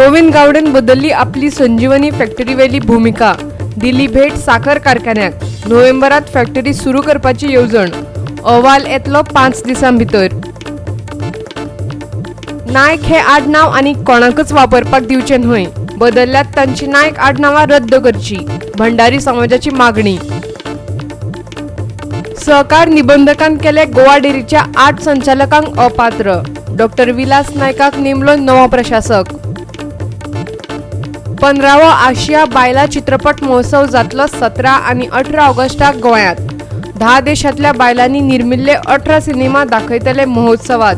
गोविंद गावडेन बदलली आपली संजीवनी फॅक्टरीवेली भूमिका. दिली भेट साखर कारखान्याक. नोव्हेंबरात फॅक्टरी सुरू करपाची येवजण. अहवाल येतलो 5 दिसां भितर. नायक हे आडनाव आनी कोणाकच वापरपाक दिवचे न्हय. बदल्ल्यात तांची नायक आडनावां रद्द करची. भंडारी समाजाची मागणी. सहकार निबंधकान केले गोवा डेअरीच्या 8 संचालकांक अपात्र. डॉक्टर विलास नायकाक नेमलो नवो प्रशासक. 15वो आशिया बायला चित्रपट महोत्सव जातलो 17 आनी 18 ऑगस्टाक गोंयांत. 10 देशांतल्या बायलांनी निर्मिल्ले 18 सिनेमा दाखयतले महोत्सवात.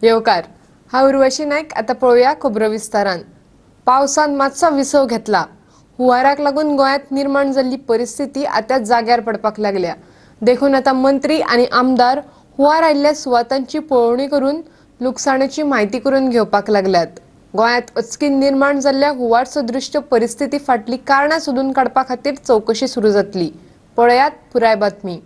येवकार, हांव उर्वशी नायक. आतां पळोवया खबरो विस्तारान. पावसान मातसो विसव घेतला. हुंवाराक लागून गोंयांत निर्माण जाल्ली परिस्थिती आतां जाग्यार पडपाक लागल्या. देखून आतां मंत्री आनी आमदार हुंवार आयिल्ल्या सुवातांची पळोवणी करून लुकसाणाची म्हायती करून घेवपाक लागल्यात. गोंयांत अचकीत निर्माण जाल्ल्या हुंवार सदृश्य परिस्थिती फाटली कारणां सोदून काडपा खातीर चवकशी सुरू जातली. पळयात पुराय बातमी.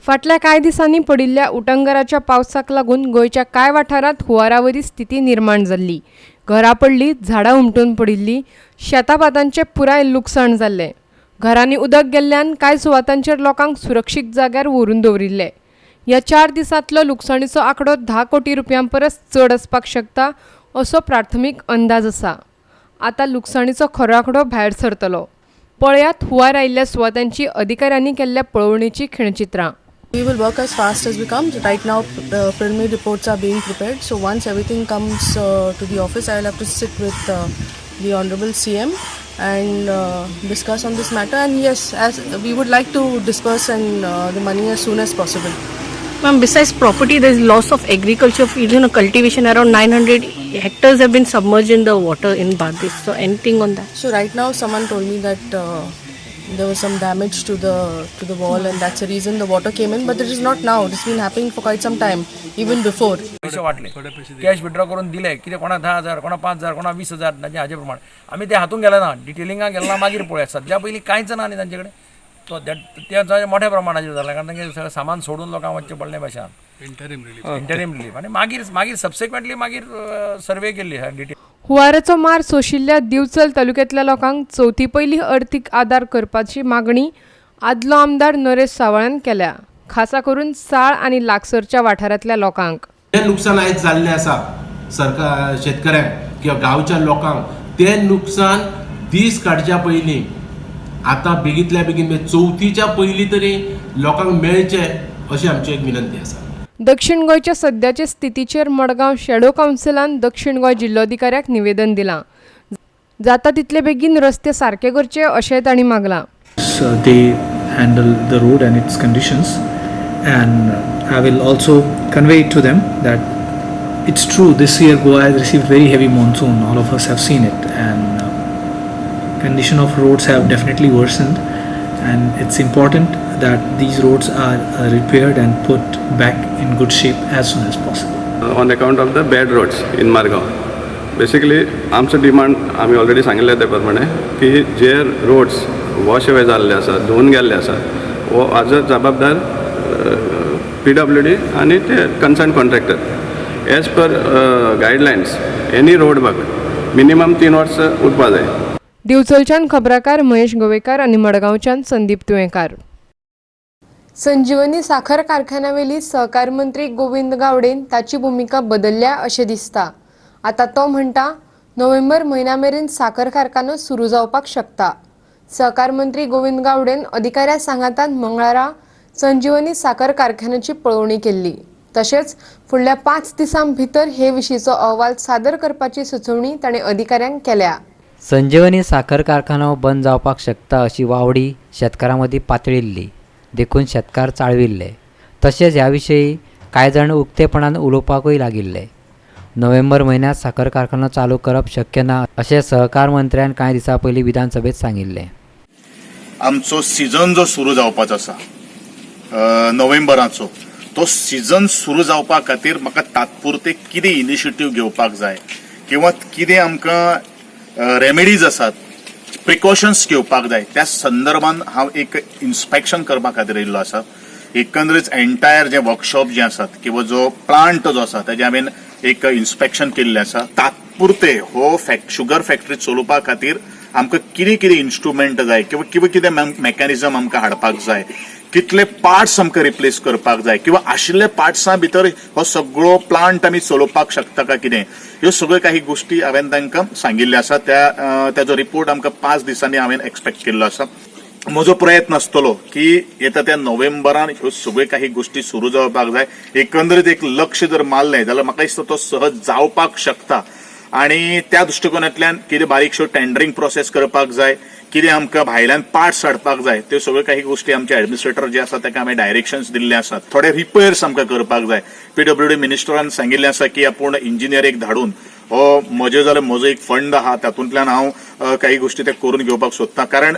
फाटल्या कांय दिसांनी पडिल्ल्या उटंगराच्या पावसाक लागून गोंयच्या कांय वाठारांत हुंवारावरी स्थिती निर्माण जाल्ली. घरां पडलीं, झाडां उमटून पडिल्लीं, शेताबातांचें पुराय लुकसाण जाल्लें. घरांनी उदक गेल्ल्यान कांय सुवातांचेर लोकांक सुरक्षीत जाग्यार व्हरून दवरिल्ले. ह्या 4 दिसांतलो लुकसाणीचो आंकडो 10 कोटी रुपयां परस चड आसपाक शकता असो प्राथमीक अंदाज आसा. आतां लुकसाणीचो खरो आंकडो भायर सरतलो. पळयात हुंवार आयिल्ल्या सुवातांची अधिकाऱ्यांनी केल्ल्या पळोवणेची खिणचित्रां. We will work as fast as we come. Right now, preliminary reports are being prepared. So once everything comes to the office, I will have to sit with the Honorable CM and discuss on this matter. And yes, as we would like to disperse and the money as soon as possible. Ma'am, besides property, there is loss of agriculture fields. Cultivation around 900 hectares have been submerged in the water in Bardis. So anything on that? So right now, someone told me that there was some damage to the wall, and that's the reason the water came in. But it is not now. It's been happening for quite some time, even before. पैसे वाटले, cash withdraw करून दिले. कितें कोणा 10,000, कोणा 5,000, कोणा 20,000 तांचे हाजे प्रमाण आमी ते हातूंक गेले ना. डिटेलिंगाक गेले ना. मागीर पळया, सद्या पयलीं कांयच ना न्ही तांचे कडेन. तो ते मोठ्या प्रमाणाचेर जालें, कारण तांचे सगळें सामान सोडून लोकांक वचचें पडलें भाशेन. इंटरिम रिलीफ आनी मागीर सबसिक्वेंटली सर्वे केल्ली डिटेल. हुंवाराचो मार सोशिल्ल्या दिवचल तालुक्यांतल्या लोकांक चवथी पयली अर्थीक आदार करपाची मागणी आदलो आमदार नरेश सावळान केल्या, खासा करून साळ आनी लागसरच्या वाठारांतल्या लोकांक. जें लुकसाण आयज जाल्लें आसा सरकार शेतकऱ्यांक किंवा गांवच्या लोकांक, तें लुकसाण दीस काडच्या पयलीं आतां बेगींतल्या बेगीन चवथीच्या पयलीं तरी लोकांक मेळचें अशी आमची एक विनंती आसा. दक्षिण गोंयच्या सद्याचे स्थितीचेर मडगांव शॅडो कावन्सिलान दक्षिण गोंय जिल्लोधिकाऱ्याक निवेदन दिलां. जाता तितले बेगीन रस्ते सारके करचे अशेंय तांणी मागलां. They handle the road and its conditions, and I will also convey it to them that it's true this year Goa has received very heavy monsoon. All of us have seen it, and condition of roads have definitely worsened, and it's important that these roads are repaired and put back in good shape as soon as possible. On account of the bad roads in Margaon, basically आमचं demand आम्ही already सांगिल्ले त्या प्रमाणे की जे roads wash away जाल्ले आसा, धुवन गेल्ले आसा, वो हाजो जबाबदार PWD आनी ते concern contractor. As per guidelines any road work minimum 3 वर्सां उरपा जाय. दिवचलच्यान खबराकार महेश गोवेकार आनी मडगांवच्यान संदीप तुयेंकार. संजीवनी साखर कारखान्यावेली सहकार मंत्री गोविंद गावडेन ताची भूमिका बदलल्या अशें दिसता. आतां तो म्हणटा नोव्हेंबर म्हयन्या मेरेन साखर कारखानो सुरू जावपाक शकता. सहकार मंत्री गोविंद गावडेन अधिकाऱ्या सांगातान मंगळारा संजीवनी साखर कारखान्याची पळोवणी केल्ली. तशेंच फुडल्या 5 दिसां भितर हे विशींचो अहवाल सादर करपाची सुचोवणी ताणें अधिकाऱ्यांक केल्या. संजीवनी साखर कारखानो बंद जावपाक शकता अशी वावडी शेतकारां मदीं पातळिल्ली. देखून शेतकार चाळविल्ले. तशेंच ह्या विशयी कांय जाण उक्तेपणान उलोवपाकूय लागिल्ले. नोव्हेंबर म्हयन्यांत साखर कारखानो चालू करप शक्य ना अशें सहकार मंत्र्यान कांय दिसां पयलीं विधानसभेत सांगिल्लें. आमचो सिजन जो सुरू जावपाचो आसा नोव्हेंबराचो, तो सिजन सुरू जावपा खातीर म्हाका तात्पुरते कितें इनिशिएटीव घेवपाक जाय किंवा कितें आमकां रेमेडीज आसात, प्रिकॉशन्स घेवपाक जाय, त्या संदर्भान हांव एक इन्स्पेक्शन करपा खातीर येयल्लो आसा. एकंदरीत एंटायर जे वर्कशॉप जे आसात किंवा जो प्लांट जो आसा ताजे हांवें एक इन्स्पेक्शन केल्लें आसा. तात्पुरते हो शुगर फॅक्टरी चलोवपा खातीर आमकां कितें कितें इन्स्ट्रुमेंट जाय किंवा कितें मेकॅनिझम आमकां हाडपाक जाय, कितले पार्ट्स आमकां रिप्लेस करपाक जाय किंवा आशिल्ले पार्ट्सां भितर हो सगळो प्लांट आमी चलोवपाक शकता काय कितें, ह्यो सगळ्यो काही गोष्टी हांवें तांकां सांगिल्ल्यो आसा. त्याचो रिपोर्ट आमकां 5 दिसांनी हांवें एक्सपेक्ट केल्लो आसा. म्हजो प्रयत्न आसतलो की येता त्या नोव्हेंबरान ह्यो सगळ्यो काही गोष्टी सुरू जावपाक जाय. एकंदरीत एक लक्ष जर मारलें जाल्यार म्हाका दिसता तो सहज जावपाक शकता. आणि त्या दृष्टिकोनांतल्यान कितें बारीकश्यो टेंडरींग प्रोसेस करपाक जाय, कितें आमकां भायल्यान पार्ट्स हाडपाक जाय, त्यो सगळ्यो काही गोष्टी आमचे एडमिनिस्ट्रेटर जे आसा ताका हांवें डायरेक्शन्स दिल्ले आसात. थोडे रिपेयर्स आमकां करपाक जाय. PWD मिनिस्टरान सांगिल्लें आसा की आपूण इंजिनियरीक धाडून हो म्हजो एक फंड आहा तातूंतल्यान हांव काही गोष्टी ते करून घेवपाक सोदतां. कारण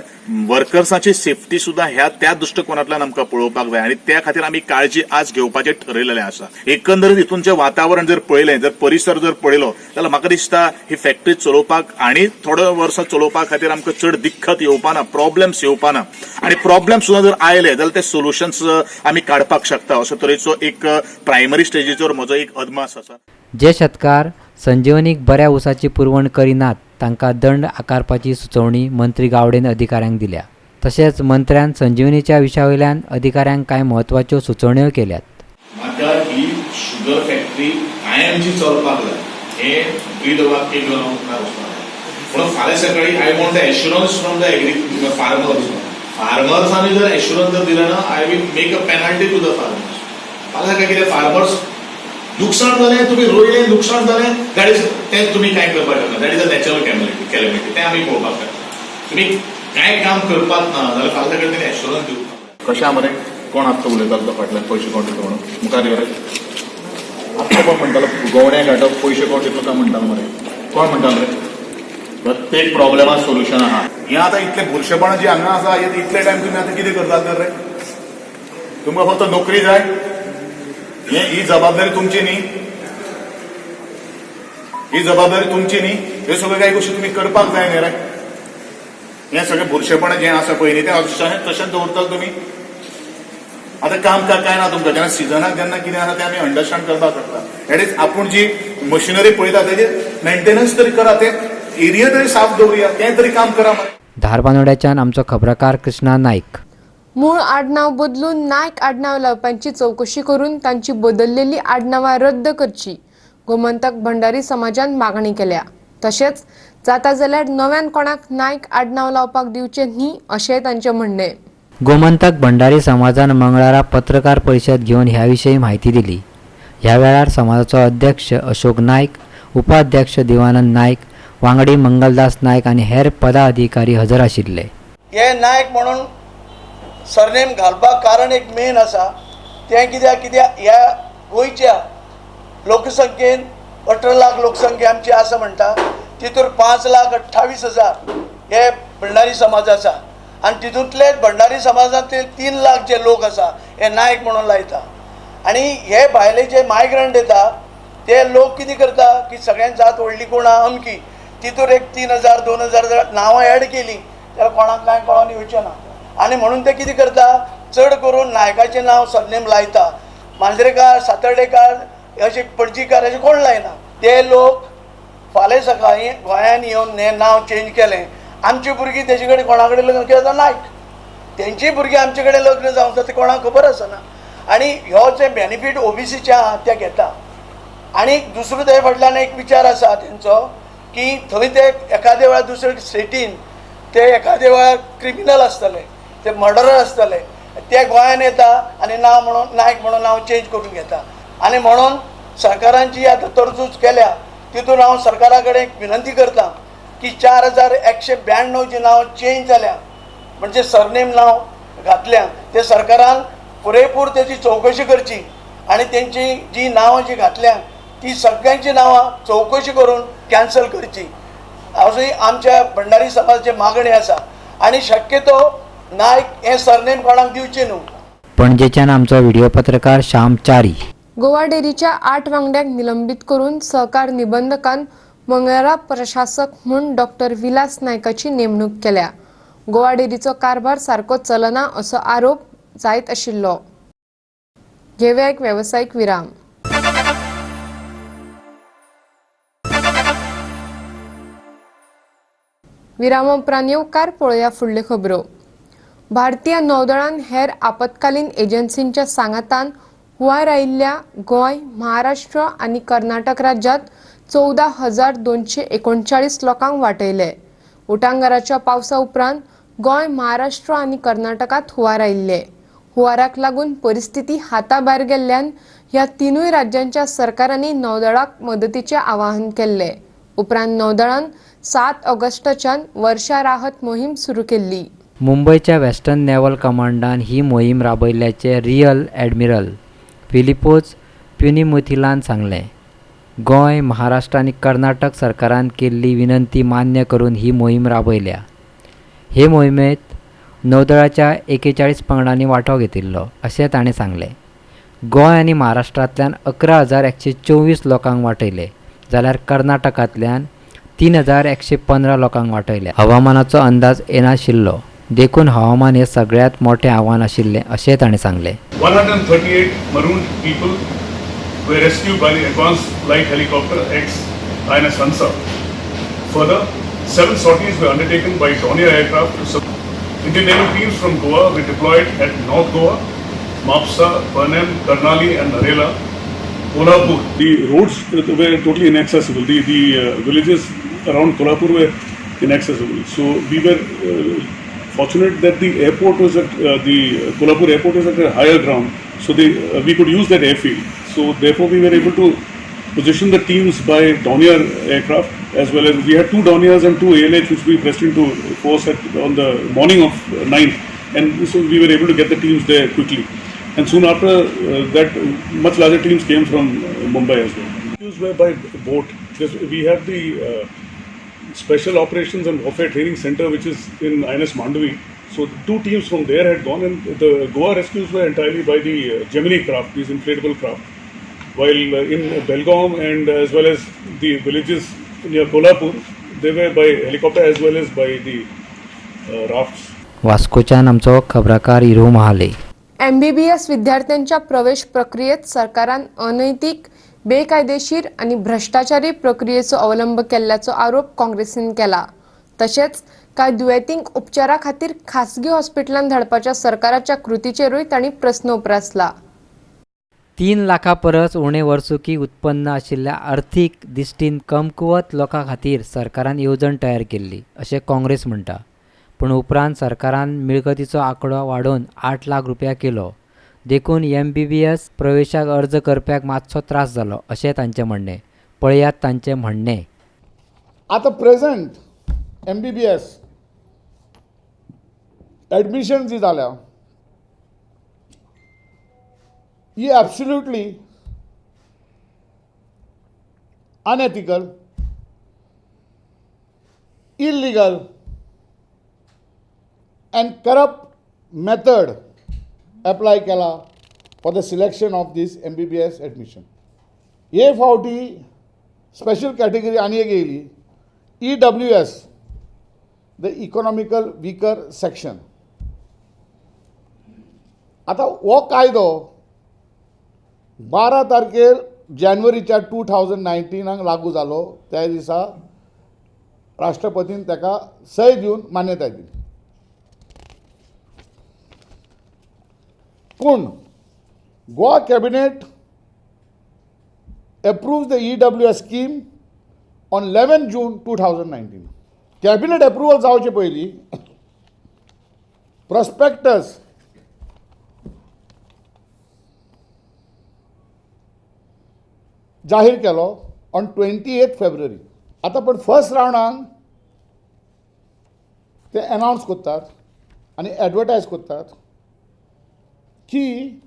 वर्कर्सांची सेफ्टी सुद्धा ह्या त्या दृष्टिकोनांतल्यान आमकां पळोवपाक जाय आणि त्या खातीर आमी काळजी आज घेवपाचें ठरयलेलें आसा. एकंदरीत हितूनचें वातावरण जर पळयलें, जर परिसर जर पळयलो जाल्यार म्हाका दिसता ही फॅक्टरी चलोवपाक आनी थोड्यो वर्सां चलोवपा खातीर आमकां चड दिक्कत येवपाना, प्रॉब्लेम्स येवपाना. आणि प्रॉब्लेम सुद्धा जर आयले जाल्यार ते सोल्युशन्स आमी काडपाक शकता. अशे तरेचो एक प्रायमरी स्टेजीचेर म्हजो एक अदमास आसा. जे शेतकार संजीवनीक बऱ्या उसाची पुरवण करिनात तांकां दंड आकारपाची सुचोवणी मंत्री गावडेन अधिकाऱ्यांक दिल्या. तशेंच मंत्र्यान संजीवनीच्या विशया वयल्यान अधिकाऱ्यांक कांय म्हत्वाच्यो सुचोवण्यो केल्यात. म्हाका ही शुगर फॅक्टरी कायमची चलपाक जाय हे ब्रीडवाक एक पूण फाल्यां सकाळी I want the assurance from the फार्मर्सांनी जर एश्युरन्स जर दिलें ना I will make a penalty to the farmers. फाल्यां सकाळी कितें फार्मर्स नुकसाण जालें, तुम्ही रोयलें नुकसाण जालें, तें तुमी कांय करपाक शकना. दॅट इज अ नॅचरल कॅलेमिटी, तें आमी पळोवपाक शकता. तुमी कांय काम करपाक ना जाल्यार फाल्यां सकाळी तेणी एश्युरन्स दिवपाक. कशें मरे कोण आत्ता उलयतालो तो फाटल्यान पयशे कोण दितलो म्हणून मुखार यो रे. आत्ता कोण म्हणटालो गवणे घाटप पयशे कोण दितलो काय म्हणटालो मरे, कोण म्हणटालो रे. प्रत्येक प्रॉब्लेमाक सोल्युशन आहा. हें आतां इतलें बुरशेपणां जी हांगा आसा इतले टायम तुमी आतां कितें करतात तर रे. तुमकां फक्त नोकरी जाय, ही जबाबदारी तुमची न्ही, ही जबाबदारी तुमची न्ही. ह्यो सगळ्यो काही गोष्टी तुम्ही करपाक जाय न्ही रे. हें सगळें बुरशेपण जें आसा पळय न्ही तें तशेंच दवरतात तुमी. आतां काम काय ना तुमकां. जेन्ना सिजनाक जेन्ना कितें आसा तें आमी अंडरस्टँड करपाक शकता. दॅट इज आपूण जी मशिनरी पळयता तेजेर मेंटेनन्स तरी करा, ते एरिया तरी साफ दवरुया, तें तरी काम करा. धारबांदोड्याच्यान आमचो खबराकार कृष्णा नायक. मूळ आडनाव बदलून नायक आडनाव लावपांची चौकशी करून तांची बदललेली आडनावां रद्द करची गोमंतक भंडारी समाजान मागणी केल्या. तशेंच जाता जाल्यार नव्यान कोणाक नायक आडनाव लावपाक दिवचे न्ही अशेंय तांचें म्हणणें. गोमंतक भंडारी समाजान मंगळारा पत्रकार परिशद घेवन ह्या विशयी म्हायती दिली. ह्या वेळार समाजाचो अध्यक्ष अशोक नायक, उपाध्यक्ष दिवानंद नायक, वांगडी मंगलदास नायक आनी हेर पदाधिकारी हजर आशिल्ले. हे नायक म्हणून सरनेम घालपाक कारण एक मेन आसा. तें कित्याक ह्या गोंयच्या लोकसंख्येन 18 लाख लोकसंख्या आमची आसा म्हणटा, तितूर 5,28,000 हे भंडारी समाज आसा आनी तितूंतले भंडारी समाजांतले 3 लाख जे लोक आसा हे नायक म्हणून लायता. आनी हे भायले जे मायग्रंट येता ते लोक कितें करता की सगळ्यांत जात व्हडली कोण आहा अमकी, तितूर एक 3,000 2,000 नांवां एड केली जाल्यार कोणाक कांय कळोन येवचें ना. आनी म्हणून ते कितें करता, चड करून नायकाचें नांव सरनेम लायता. मांजरेकार, सातर्डेकार, अशे पणजीकार अशें कोण लायना. ते लोक फाल्यां सकाळी गोंयांत येवन हें नांव चेंज केलें. आमची भुरगीं तेजे कडेन कोणा कडेन लग्न केलें नायक, तेंचीय भुरगीं आमचे कडेन लग्न जावंक जाता तें कोणाक खबर आसना. आनी ह्यो जे बेनिफीट ओबीसीचे आहा ते घेता. आनी दुसरो ते फाटल्यान एक विचार आसा तेंचो की थंय ते एखाद्या वेळार दुसरे स्टेटीन ते एखाद्या वेळार क्रिमिनल आसतले, ते मर्डरर आसतले, ते गोंयांत येता आनी नांव म्हणून नायक म्हणून नांव चेंज करून घेता. आनी म्हणून सरकारान जी आतां तरतूद केल्या तितून हांव सरकारा कडेन विनंती करतां की 4,192 जी नांव चेंज जाल्या म्हणजे सरनेम नांव घातल्या ते सरकारान पुरेपूर तेची चौकशी करची आनी तेंची जी नांवां जी घातल्या ती सगळ्यांची नांवां चौकशी करून कॅन्सल करची अशी आमच्या भंडारी समाजाची मागणी आसा. आनी शक्यतो नायक हे सरनेम कोणाक दिवचे न्हू. पणजेच्यान आमचो व्हिडिओ पत्रकार श्याम च्यारी. गोवा डेअरीच्या 8 वांगड्यांक निलंबित करून सहकार निबंधकान मंगळारा प्रशासक म्हूण डॉक्टर विलास नायकाची नेमणूक केल्या. गोवा डेअरीचो कारभार सारको चलना असो आरोप जायत आशिल्लो. घेवया एक वेवसायीक विराम. विरामोपरांत येवकार पळोवया फुडल्यो खबरो. भारतीय नौदळान हेर आपतकालीन एजन्सींच्या सांगातान हुंवार आयिल्ल्या गोंय, महाराष्ट्र आनी कर्नाटक राज्यांत 14,239 लोकांक वाटयले. उटंगाराच्या पावसा उपरांत गोंय, महाराष्ट्र आनी कर्नाटकांत हुंवार आयिल्ले. हुंवाराक लागून परिस्थिती हाताभायर गेल्ल्यान ह्या तिनूय राज्यांच्या सरकारांनी नौदळाक मदतीचे आवाहन केल्ले. उपरांत नौदळान 7 ऑगस्टाच्यान वर्षा राहत मोहीम सुरू केल्ली. मुंबईच्या वेस्टर्न नेव्हल कमांडान ही मोहीम राबयिल्ल्याचे रियल ॲडमिरल फिलिपोज प्युनिमुथिलान सांगलें. गोंय, महाराष्ट्र आनी कर्नाटक सरकारान केल्ली विनंती मान्य करून ही मोहीम राबयल्या. हे मोहिमेंत नौदळाच्या 41 पंगडांनी वांटो घेतिल्लो अशें ताणें सांगलें. गोंय आनी महाराष्ट्रांतल्यान 11,124 लोकांक वाटयले जाल्यार कर्नाटकांतल्यान 3,115 लोकांक वाटयले. हवामानाचो अंदाज येनाशिल्लो देखून हवामान हे सगळ्यात मोठें आव्हान आशिल्लें अशें ताणें सांगलें. 138 marooned people were rescued by the Advanced Light Helicopter X INS Hansa. Further, 7 sorties were undertaken by Dornier aircraft to support. Indian Navy teams from Goa were deployed at North Goa, Mapsa, Burnham, Karnali and Narela, Kolhapur. The roads were totally inaccessible. The villages around Kolhapur were inaccessible. So we were fortunate that the airport was at the Kolhapur airport is at a higher ground, so we could use that airfield. So therefore we were able to position the teams by Dornier aircraft, as well as we had 2 Dorniers and 2 ALH which we pressed into force on the morning of 9th, and so we were able to get the teams there quickly. And soon after that, much larger teams came from Mumbai as well. Used by boat, because we have the Special Operations and Warfare Training Center, which is in INS Mandavi. So 2 teams from there had gone, and the Goa rescues were entirely by the Gemini craft, these inflatable craft. While in Belgaum and as well as the villages near Kolhapur, they were by helicopter as well as by the rafts. वास्कोच्यान आमचो खबराकार इरो Mahale. MBBS विद्यार्थ्यांच्या प्रवेश प्रक्रियेत सरकारान अनैतिक, बेकायदेशीर आणि भ्रष्टाचारी प्रक्रियेचो अवलंब केल्ल्याचो आरोप काँग्रेसीन केला. तशेंच कांय दुयेंतींक उपचारा खातीर खासगी हॉस्पिटलांत धाडपाच्या सरकाराच्या कृतीचेरूय तांणी प्रस्न उपरासला. 3 लाखां परस उणें वर्सुकी उत्पन्न आशिल्ल्या अर्थीक दिश्टीन कमकुवत लोकां खातीर सरकारान येवजण तयार केल्ली अशें काँग्रेस म्हणटा. पूण उपरांत सरकारान मिळकतीचो आंकडो वाडोवन 8 लाख रुपया केलो देखून MBBS प्रवेशाक अर्ज करप्याक मातसो त्रास जालो अशें तांचें म्हणणें. पळयात तांचें म्हणणें. आतां प्रेझंट MBBS एडमिशन जी जाल्या ही absolutely unethical, illegal and corrupt method apply केला for the selection of this MBBS admission. हे फावटी स्पेशल कॅटेगरी आनी एक येयली, EWS, the economical weaker section. आता हो कायदो 12 तारखेर जानेवारीच्या 2019 लागू जालो. त्या दिसा राष्ट्रपतीन ताका सय दिवन मान्यताय दिली. पूण Goa cabinet approves the EWS scheme on 11 June 2019. Cabinet approval जावचे पयलीं प्रॉस्पेक्टस जाहीर केलो ऑन 28 फेब्रुवारी. आतां पण फर्स्ट रावंडाक ते अनावन्स करतात आनी एडवर्टायज करतात की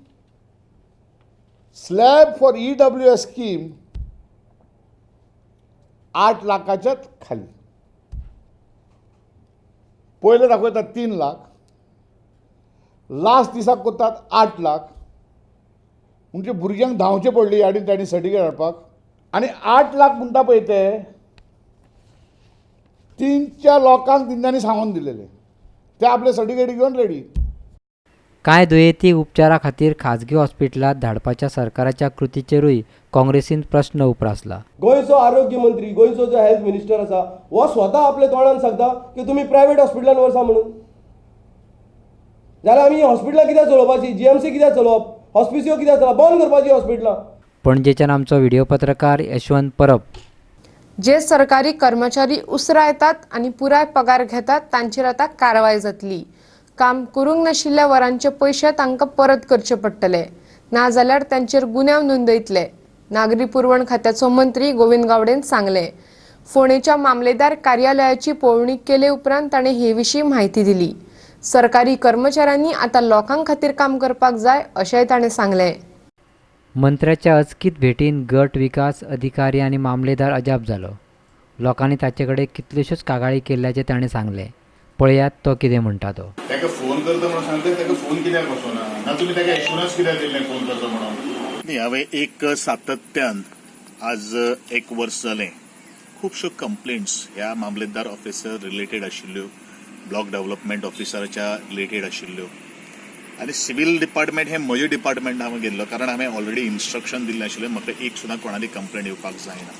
स्लॅब फॉर EWS स्कीम 8 लाखाच्याच खाली. पयले दाखयतात 3 लाख, लास्ट दिसाक करतात 8 लाख. म्हणजे भुरग्यांक धांवचें पडली आनी तांणी सर्टिफिकेट हाडपाक. आनी 8 लाख म्हणटा पळय ते 3 लोकांक तेंच्यांनी सांगून दिलेले, ते आपले सर्टिफिकेट घेवन रेडी. कांय दुयेंती उपचारा खातीर खाजगी हॉस्पिटलांत धाडपाच्या सरकाराच्या कृतीचेरूय काँग्रेसीन प्रस्न उपरासला. गोंयचो आरोग्य मंत्री, गोंयचो जो हेल्थ मिनिस्टर आसा, हो स्वता आपल्या तोंडान सांगता की तुमी प्रायव्हेट हॉस्पिटलांत वर्सा म्हणून. जाल्यार आमी हॉस्पिटलां कित्याक चलोवपाची, जीएमसी कित्याक चलोवप, हॉस्पिसियो कित्याक चलोवप, बंद करपाची हॉस्पिटलां. पणजेच्यान आमचो व्हिडिओ पत्रकार यशवंत परब. जे सरकारी कर्मचारी उसरा येतात आणि पुराय पगार घेतात तांचेर आतां कारवाय जातली. काम करूंक नाशिल्ल्या वरांचे पयशे तांकां परत करचे पडटले, ना जाल्यार तांचेर गुन्यांव नोंदयतले. नागरी पुरवण खात्याचो मंत्री गोविंद गावडेन सांगले. फोंडेच्या मामलेदार कार्यालयाची पळोवणी केले उपरांत ताणें हे विशीं म्हायती दिली. सरकारी कर्मचाऱ्यांनी आतां लोकां खातीर काम करपाक जाय अशेंय ताणें सांगलें. मंत्र्याच्या अचकीत भेटीन गट विकास अधिकारी आनी मामलेदार अजाप जालो. लोकांनी ताचे कडेन कितल्योश्योच कागाळी केल्ल्याचें ताणें सांगलें. पळयात तो कितें म्हणटा तो. ताका फोन करता म्हणून सांगता, ताका फोन कित्याक वचना ना, तुमी ताका एश्युरन्स कित्याक दिल्लें फोन करता म्हणून. न्ही, हांवें एक सातत्यान आज 1 वर्स जालें खुबश्यो कंप्लेंट्स ह्या मामलेदार ऑफिसर रिलेटेड आशिल्ल्यो, ब्लॉक डेव्हलपमेंट ऑफिसराच्या रिलेटेड आशिल्ल्यो. आनी सिव्हील डिपार्टमेंट हें म्हजें डिपार्टमेंट हांवें गेल्लो, कारण हांवें ऑलरेडी इन्स्ट्रक्शन दिल्लें आशिल्लें म्हाका एक सुद्दां कोणाली कंप्लेंट येवपाक जायना.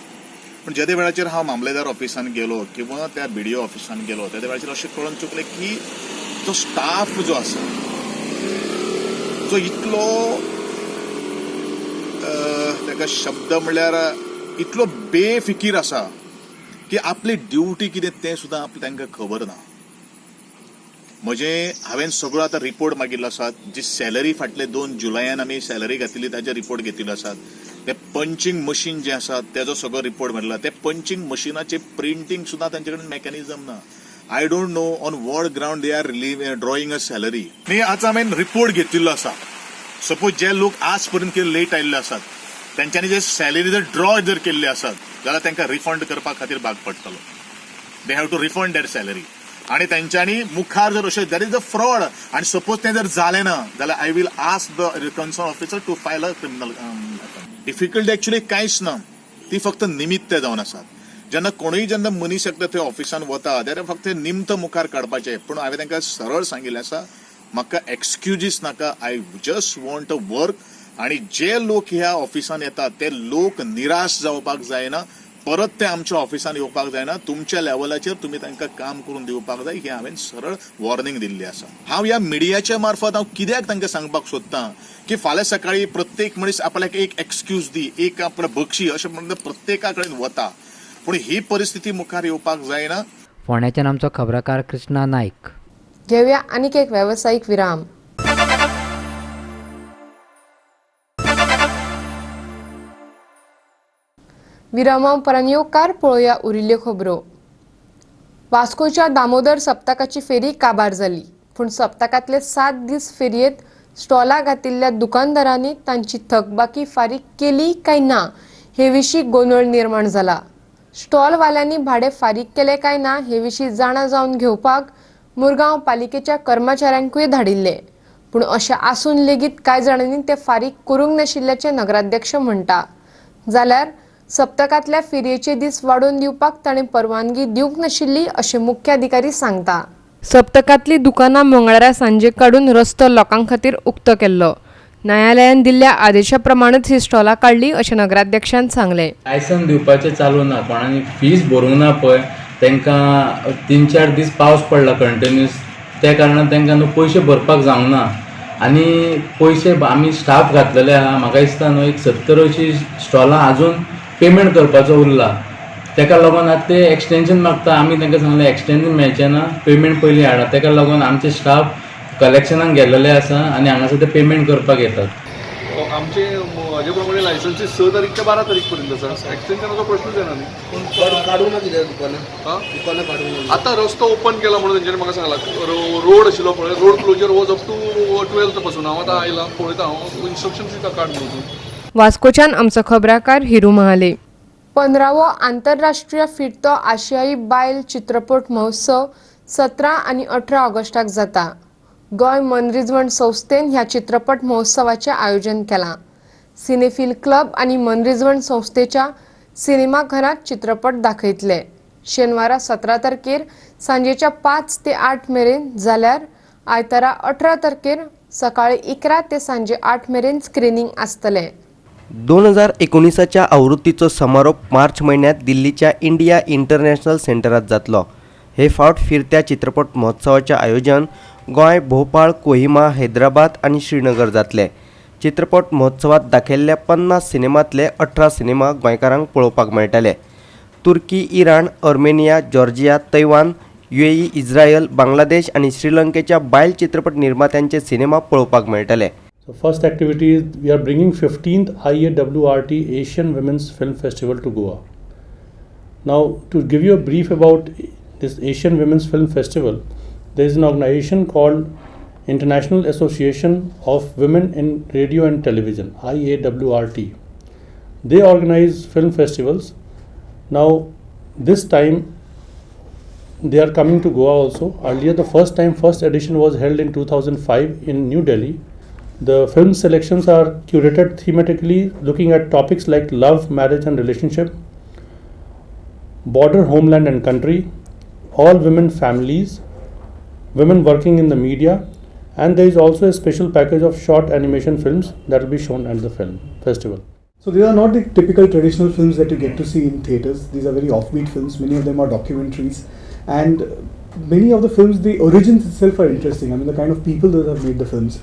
पण ज्या वेळाचेर हांव मामलेदार ऑफिसान गेलो किंवा त्या BDO ऑफिसान गेलो त्या वेळाचेर अशें कळून चुकलें की तो स्टाफ जो आसा जो इतलो ताका शब्द म्हणल्यार इतलो बेफिकीर आसा की आपली ड्युटी कितें तें सुद्दां तांकां खबर ना. हांवें सगळो आतां रिपोर्ट मागिल्लो आसा. जी सॅलरी फाटले 2 जुलयान आमी सॅलरी घातिल्ली ताजे रिपोर्ट घेतिल्लो आसात. ते पंचिंग मशीन जे आसा तेजो सगळो रिपोर्ट मेळ्ळा. ते पंचिंग मशिनाचे प्रिंटींग सुद्दां तांचे कडेन मेकॅनिझम ना. I don't know on what ground they are drawing a salary. न्ही, आतां हांवें रिपोर्ट घेतिल्लो आसा. सपोज जे लोक आज पर्यंत लेट आयिल्ले आसात तांच्यांनी जे सॅलरी जर ड्रॉ जर केल्ले आसात जाल्यार तांकां रिफंड करपा खातीर भाग पडटलो. They have to refund that salary. आणि तांच्यांनी मुखार जर अशें दॅट इज अ फ्रॉड आनी सपोज तें जर जालें ना जाल्यार I will ask the concern officer to file a criminal. Difficulty actually कांयच ना, ती फक्त निमित्त जावन आसात. जेन्ना कोणूय जेन्ना मनीस एकदा थंय ऑफिसान वता जाल्यार फक्त निमत मुखार काडपाचें. पूण हांवें तांकां सरळ सांगिल्लें आसा, म्हाका एक्सक्युजीस नाका, I just want a work. आनी जे लोक ह्या ऑफिसान येतात ते लोक निराश जावपाक जायना, परत ते आमच्या ऑफिसान येवपाक जायना. तुमच्या लेवलाचेर तुमी तांकां काम करून दिवपाक जाय ही हांवें सरळ वॉर्निंग दिल्ली आसा. हांव ह्या मिडियाच्या मार्फत हांव कित्याक तांकां सांगपाक सोदतां की फाल्यां सकाळी प्रत्येक मनीस आपल्याक एक एक्सक्यूज दी, एक आपलें बक्षी अशें म्हणून प्रत्येका कडेन वता. पूण ही परिस्थिती मुखार येवपाक जायना. फोंड्याच्यान आमचो खबराकार कृष्णा नायक. घेऊया आनीक एक व्यावसायिक विराम. विरामा उपरांत येवकार पळोवया उरिल्ल्यो खबरो. वास्कोच्या दामोदर सप्तकाची फेरी काबार जाली. पूण सप्तकांतले 7 दीस फेरयेत स्टॉलां घातिल्ल्या दुकानदारांनी तांची थकबाकी फारीक केली काय ना हे विशीं गोंदळ निर्माण जाला. स्टॉलवाल्यांनी भाडें फारीक केलें काय ना हे विशीं जाणा जावन घेवपाक मुरगांव पालिकेच्या कर्मचाऱ्यांकूय धाडिल्ले. पूण अशें आसून लेगीत कांय जाणांनी ते फारीक करूंक नाशिल्ल्याचें नगराध्यक्ष म्हणटा. जाल्यार सप्तकांतल्या फेरयेचे दीस वाडोवन दिवपाक ताणें परवानगी दिवंक नाशिल्ली अशें मुख्याधिकारी सांगता. सप्तकांतली दुकानां मंगळारा सांजे काडून रस्तो लोकां खातीर उक्तो केल्लो. न्यायालयान दिल्ल्या आदेशा प्रमाणेच ही स्टॉलां काडली अशें नगराध्यक्षान सांगलें. लायसन दिवपाचें चालू ना, कोणांनी फीज भरूंक ना पळय तांकां 3-4 दीस पावस पडला कंटिन्यूस, त्या कारणान तांकां न्हू पयशे भरपाक जावंक ना. आनी पयशे आमी स्टाफ घातलेले आहा, म्हाका दिसता न्हू एक 70 स्टॉलां आजून पेमेंट करपाचो उरला. ताका लागून आतां ते एक्सटेंशन मागता. आमी तांकां सांगलें एक्सटेंशन मेळचें ना, पेमेंट पयलीं हाडा. ताका लागून आमचे स्टाफ कलेक्शनाक गेल्लेले आसा आनी हांगासर ते पेमेंट करपाक येतात. आमचे हाजे प्रमाणे लायसन्सी 6 तारीख ते 12 तारीख पर्यंत आसा. एक्सटेंशनाचो प्रश्नच येना न्ही. काडूंक ना कित्याक दुकानां काडूंक. आतां रस्तो ओपन केला म्हणून तेंच्यांनी म्हाका सांगला. रोड आशिल्लो पळय, road closure was up to 12th पासून. हांव आतां आयलां पळयता, हांव इन्स्ट्रक्शन्स दिता काड म्हणून. वास्कोच्यान आमचो खबराकार हिरू महाले. 15वो आंतरराष्ट्रीय फिरतो आशियाई बायल चित्रपट महोत्सव 17 आनी 18 ऑगस्टाक जाता. गोंय मनरिजवण संस्थेन ह्या चित्रपट महोत्सवाचें आयोजन केलां. सिनेफिल क्लब आनी मनरिजवण संस्थेच्या सिनेमा घरांत चित्रपट दाखयतले. शेनवारा 17 तारखेर सांजेच्या 5 ते 8 मेरेन जाल्यार आयतारा 18 तारखेर सकाळी 11 ते सांजे 8 मेरेन स्क्रीनिंग आसतलें. 2019च्या आवृत्तीचो समारोप मार्च महिन्यात दिल्लीच्या इंडिया इंटरनॅशनल सेंटरात जातलो. हे फावट फिरत्या चित्रपट महोत्सवाचें आयोजन गोंय, भोपाळ, कोहिमा, हैदराबाद आनी श्रीनगर जातले. चित्रपट महोत्सवात दाखयल्ल्या 50 सिनेमांतले 18 सिनेमा गोंयकारांक पळोवपाक मेळटले. तुर्की, Iran, Armenia, Georgia, Taiwan, UAE, Israel, Bangladesh आनी श्रीलंकेच्या बायल चित्रपट निर्मात्यांचे सिनेमा पळोवपाक मेळटले. So first activity is we are bringing 15th IAWRT Asian Women's Film Festival to Goa. Now to give you a brief about this Asian Women's Film Festival, there is an organization called International Association of Women in Radio and Television, IAWRT. They organize film festivals. Now this time they are coming to Goa also. Earlier the first edition was held in 2005 in New Delhi. The film selections are curated thematically, looking at topics like love, marriage and relationship, border, homeland and country, all women families, women working in the media, and there is also a special package of short animation films that will be shown at the film festival. So these are not the typical traditional films that you get to see in theatres. These are very offbeat films. Many of them are documentaries, and many of the films, the origins itself are interesting. I mean, the kind of people that have made the films.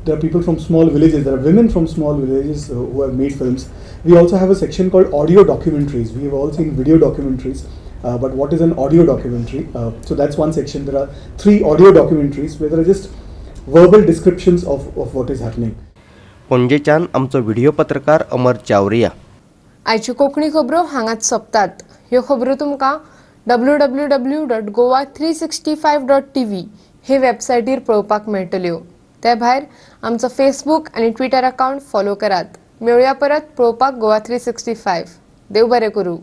There are people from small villages. There are women from small villages who have made films. We also have a section called audio documentaries. We have all seen video documentaries, but what is an audio documentary? So that's one section. There are 3 audio documentaries where there are just verbal descriptions of what is happening. पणजेच्यान आमचो video पत्रकार अमर चावरिया. आयच्यो कोंकणी खबरो हांगाच सोंपतात. ह्यो खबरो तुमकां www.goa365.tv हे वेबसायटीर पळोवपाक मेळटल्यो. ते भायर आमचो फेसबूक आनी ट्विटर अकावंट फॉलो करात. मेळुया परत पळोवपाक गोवा 365. देव बरें करूं.